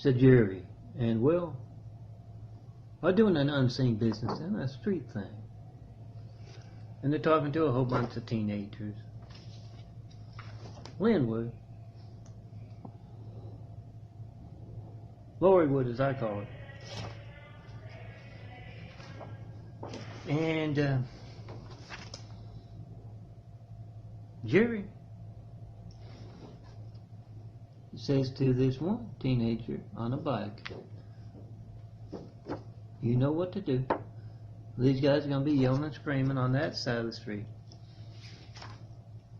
said Jerry, and well, I'm doing an unseen business and a street thing. And they're talking to a whole bunch of teenagers. Linwood. Lauriewood, as I call it. And Jerry says to this one teenager on a bike, you know what to do. These guys are going to be yelling and screaming on that side of the street.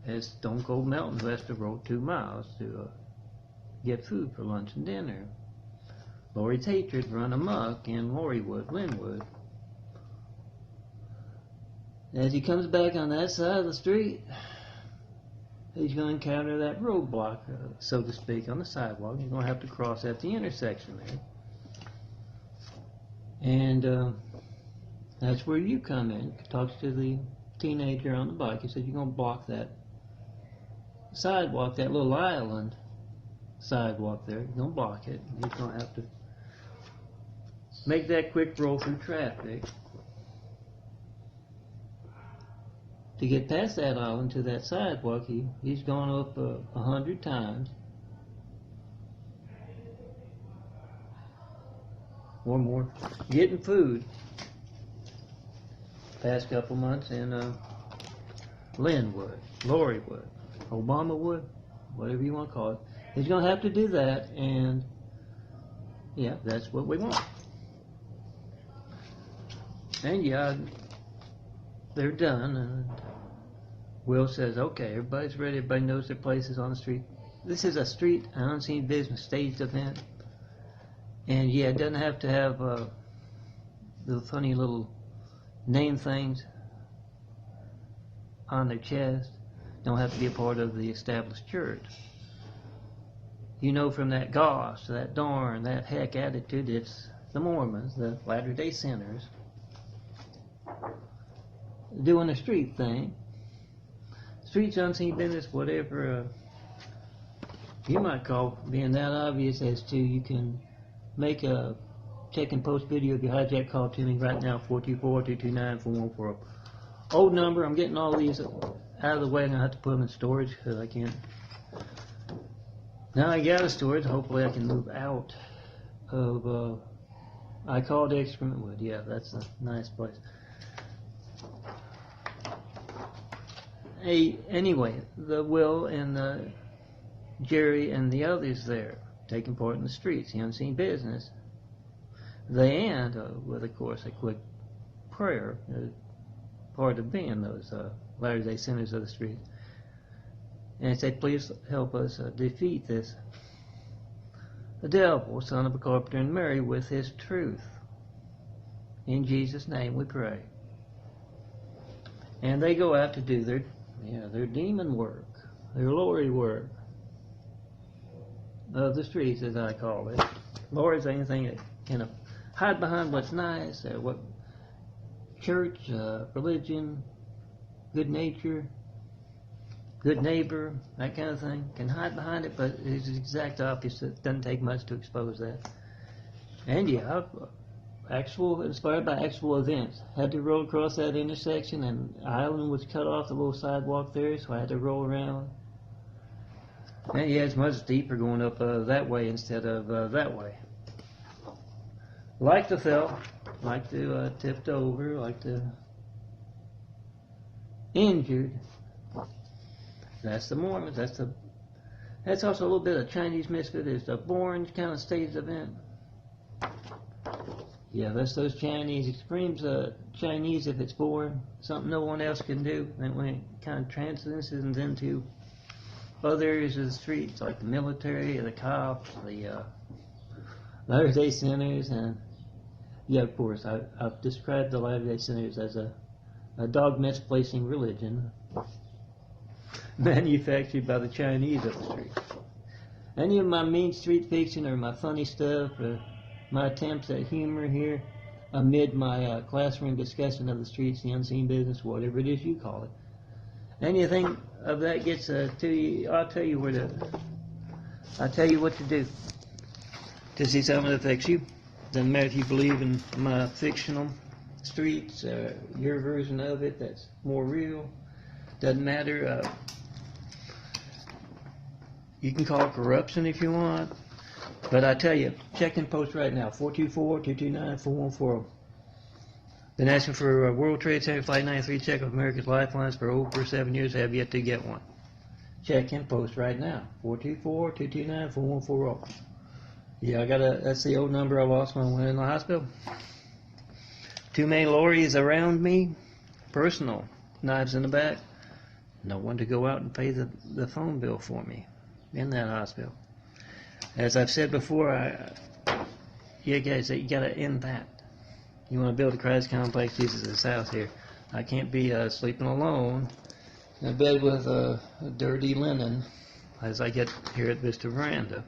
As Stone Cold Melton, who has to roll 2 miles to get food for lunch and dinner. Laurie's hatred run amok in Lauriewood, Linwood. As he comes back on that side of the street, he's going to encounter that roadblock, so to speak, on the sidewalk. He's going to have to cross at the intersection there. And that's where you come in. He talks to the teenager on the bike. He said, you're going to block that sidewalk, that little island sidewalk there. You're going to block it. He's going to have to make that quick roll through traffic to get past that island to that sidewalk. He's gone up 100 times or more getting food past couple months in Linwood, Lauriewood, Obamawood, whatever you want to call it. He's going to have to do that, and yeah, that's what we want. And yeah, they're done, and Will says, okay, everybody's ready, everybody knows their places on the street. This is a street, an unseen business staged event, and yeah, it doesn't have to have the funny little name things on their chest. Don't have to be a part of the established church. You know, from that gosh, that darn, that heck attitude, it's the Mormons, the Latter-day Sinners, doing a street thing. Streets, unseen business, whatever you might call being that obvious as to you can make a check and post video of your hijack call to me right now, 424-229-4140. Old number. I'm getting all these out of the way, and I have to put them in storage because I can't. Now I got a storage. Hopefully I can move out of. I called Excrement Wood. Yeah, that's a nice place. Hey, anyway, the Will and the Jerry and the others there taking part in the streets, the unseen business. They end with, of course, a quick prayer, part of being those Latter-day Sinners of the street. And say, please help us defeat this, the devil, son of a carpenter and Mary, with his truth. In Jesus' name we pray. And they go out to do their demon work, their Lori work of the streets, as I call it. Lori's anything that can hide behind what's nice, what church, religion, good nature, good neighbor, that kind of thing, can hide behind it, but it's the exact opposite. It doesn't take much to expose that. And yeah, inspired by actual events. Had to roll across that intersection, and the island was cut off the little sidewalk there, so I had to roll around. And yeah, it's much deeper going up that way instead of that way. Like to fell, like to tipped over, like to injured. That's the Mormons. That's also a little bit of Chinese misfit. It's a born kind of staged event. Yeah, that's those Chinese. It screams Chinese if it's born. Something no one else can do. And when it kind of transitions into other areas of the streets, like the military, the cops, the Latter-day Sinners, and yeah, of course, I've described the Latter-day Sinners as a dog misplacing religion manufactured by the Chinese of the street. Any of my mean street fiction or my funny stuff or my attempts at humor here amid my classroom discussion of the streets, the unseen business, whatever it is you call it. Anything of that gets to you, I'll tell you what to do to see something that affects you. Doesn't matter if you believe in my fictional streets, your version of it that's more real. Doesn't matter. You can call it corruption if you want. But I tell you, check in post right now, 424-229-4140. Been asking for a World Trade Center Flight 93 check of America's Lifelines for over 7 years. Have yet to get one. Check in post right now, 424-229-4140. Yeah, that's the old number I lost when I went in the hospital. Too many lorries around me, personal, knives in the back. No one to go out and pay the phone bill for me in that hospital. As I've said before, you guys, you got to end that. You want to build a Christ complex, Jesus is house here. I can't be sleeping alone in a bed with dirty linen as I get here at Vista Veranda,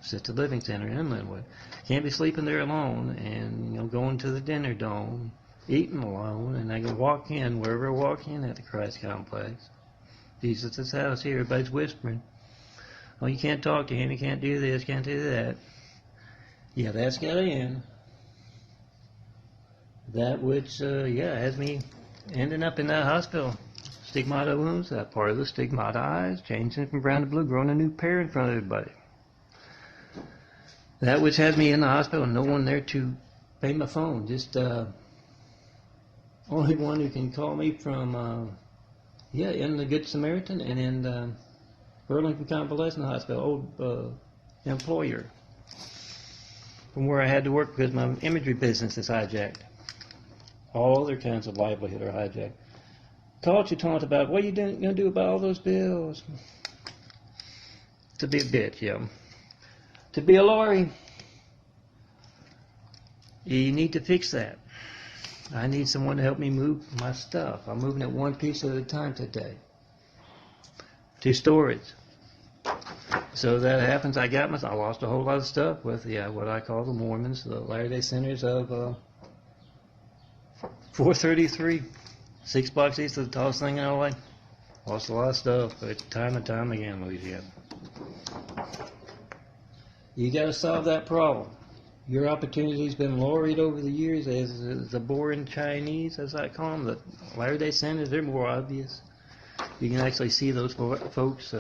Assisted Living Center in Linwood. Can't be sleeping there alone and going to the dinner dome, eating alone, and I can walk in wherever I walk in at the Christ complex. Jesus is house here. Everybody's whispering. Oh, you can't talk to him, you can't do this, can't do that. Yeah, that's got to end. That which, has me ending up in that hospital. Stigmata wounds, that part of the stigmata eyes, changing from brown to blue, growing a new pair in front of everybody. That which has me in the hospital, no one there to pay my phone. Just only one who can call me from, in the Good Samaritan and in Burlington Convalescent Hospital, old employer, from where I had to work because my imagery business is hijacked. All other kinds of livelihood are hijacked. Called you, talked about what are you going to do about all those bills? To be a bitch, yeah. To be a lorry, you need to fix that. I need someone to help me move my stuff. I'm moving it one piece at a time today to storage. So that happens. I lost a whole lot of stuff with what I call the Mormons, the Latter-day Saints of 433, 6 blocks east of the tallest thing in LA. Lost a lot of stuff, but time and time again, Louisiana. You got to solve that problem. Your opportunity's been lorried over the years as the boring Chinese, as I call them. The Latter-day Saints, they're more obvious. You can actually see those folks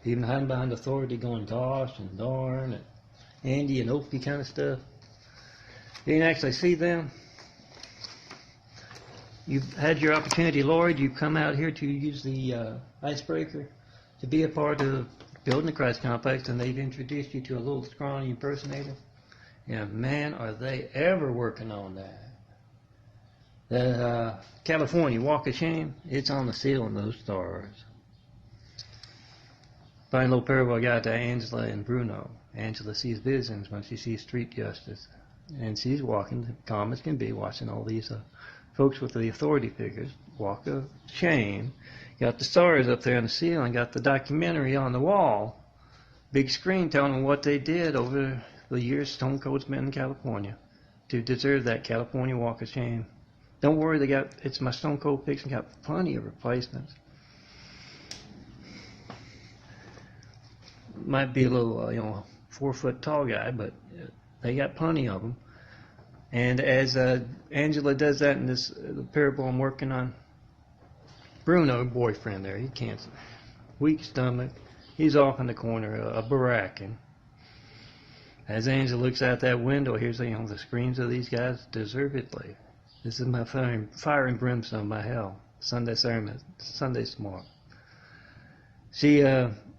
even hiding behind authority going gosh and darn and Andy and Opie kind of stuff. You can actually see them. You've had your opportunity, Lord. You've come out here to use the icebreaker to be a part of building the Christ complex, and they've introduced you to a little scrawny impersonator. And man, are they ever working on that. The California Walk of Shame, it's on the ceiling, those stars. Fine little parable I got to Angela and Bruno. Angela sees visions when she sees street justice. And she's walking, calm as can be, watching all these folks with the authority figures, Walk of Shame. Got the stars up there on the ceiling, got the documentary on the wall, big screen telling them what they did over the years Stone Cold's been in California to deserve that California Walk of Shame. Don't worry, it's my Stone Cold pics and got plenty of replacements. Might be a little, 4-foot tall guy, but they got plenty of them. And as Angela does that in the parable I'm working on, Bruno, boyfriend there, he can't, weak stomach, he's off in the corner, a barracking. As Angela looks out that window, here's the screams of these guys deservedly. This is my fire and brimstone, my hell. Sunday sermon, Sunday tomorrow. She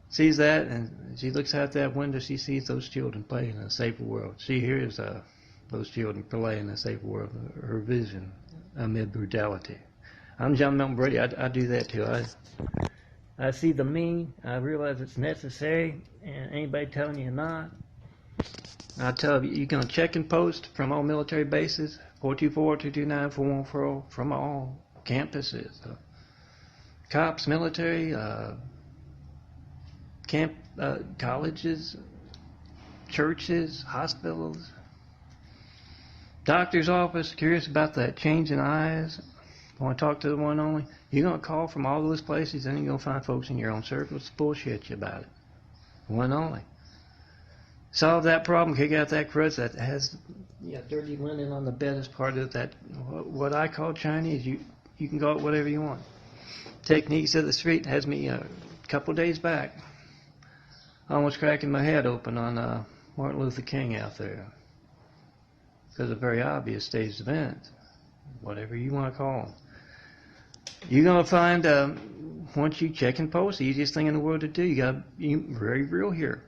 sees that, and she looks out that window. She sees those children playing in a safer world. She hears those children playing in a safer world. Her vision amid brutality. I'm John Milton Brady. I do that too. I see the mean. I realize it's necessary, and anybody telling you not, I tell you, you're going to check and post from all military bases, 424-229-4140, from all campuses, cops, military, colleges, churches, hospitals, doctor's office, curious about that change in eyes, want to talk to the one only. You're going to call from all those places, and you're going to find folks in your own circles to bullshit you about it. One only. Solve that problem, kick out that crust that has dirty linen on the bed as part of that, what I call Chinese. You can call it whatever you want. Techniques of the street has me a couple days back almost cracking my head open on Martin Luther King out there. Because of very obvious staged events, whatever you want to call them. You're going to find, once you check and post, the easiest thing in the world to do. You very real here.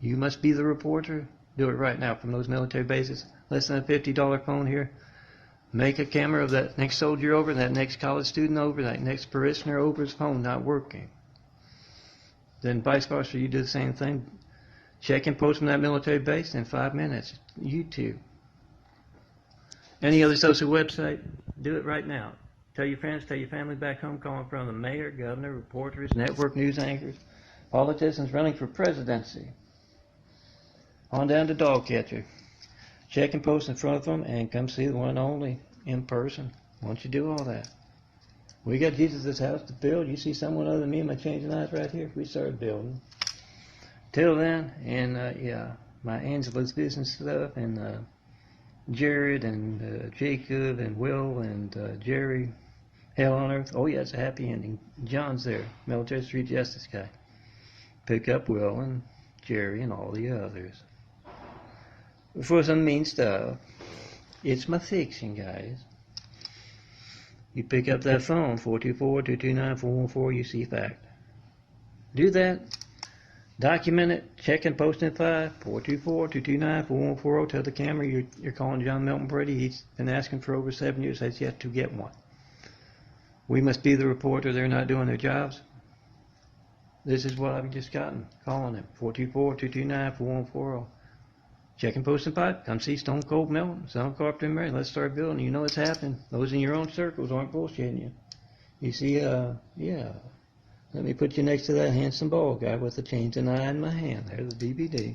You must be the reporter. Do it right now from those military bases. Less than a $50 phone here. Make a camera of that next soldier over, that next college student over, that next parishioner over his phone not working. Then vice versa, you do the same thing. Check and post from that military base in 5 minutes. YouTube. Any other social website, do it right now. Tell your friends, tell your family back home, calling from the mayor, governor, reporters, network news anchors, politicians running for presidency. On down to dog catcher. Check and post in front of them and come see the one and only in person once you do all that. We got Jesus' house to build. You see someone other than me and my changing eyes right here? We started building. Till then, and my Angela's business stuff, and Jared and Jacob and Will and Jerry, Hell on Earth. Oh yeah, it's a happy ending. John's there, Military Street Justice guy. Pick up Will and Jerry and all the others. For some mean stuff, it's my fiction, guys. You pick up that phone, 424-229-414, you see fact. Do that. Document it, check and post in 5, 424-229-4140. Tell the camera you're calling John Milton Brady. He's been asking for over 7 years, has yet to get one. We must be the reporter. They're not doing their jobs. This is what I've just gotten, calling him, 424-229-4140. Check and post in 5. Come see Stone Cold Milton, Son Carpenter and Mary. Let's start building. You know it's happening. Those in your own circles aren't bullshitting you. You see, let me put you next to that handsome bald guy with the changing eye in my hand. There's the DVD.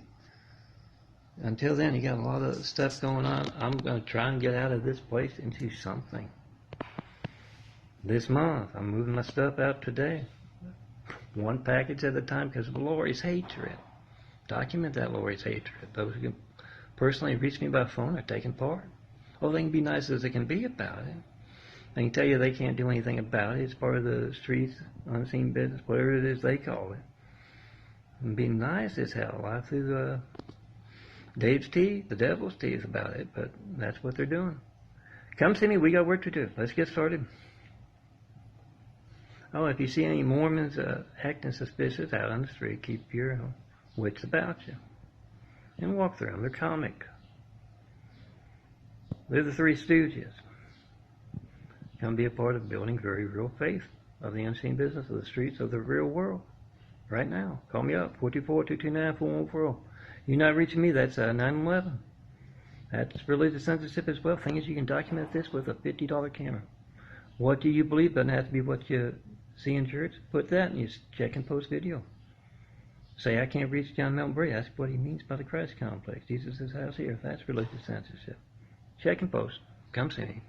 Until then, you got a lot of stuff going on. I'm going to try and get out of this place into something. This month, I'm moving my stuff out today. One package at a time because of Lori's hatred. Document that Lori's hatred. Those who can personally reach me by phone are taking part. Oh, they can be nice as they can be about it. I can tell you they can't do anything about it. It's part of the streets, unseen business, whatever it is they call it. And be nice as hell. Lie through Dave's teeth, the devil's teeth about it, but that's what they're doing. Come see me. We got work to do. Let's get started. Oh, if you see any Mormons acting suspicious out on the street, keep your wits about you. And walk through them. They're comic. They're the Three Stooges. Come be a part of building very real faith of the unseen business of the streets of the real world. Right now. Call me up, 424-229-4140. You're not reaching me, that's 911. That's religious censorship as well. Thing is, you can document this with a $50 camera. What do you believe? Doesn't have to be what you see in church. Put that and you check and post video. Say, I can't reach John Milton Brady. Ask what he means by the Christ complex. Jesus' house here. That's religious censorship. Check and post. Come see me.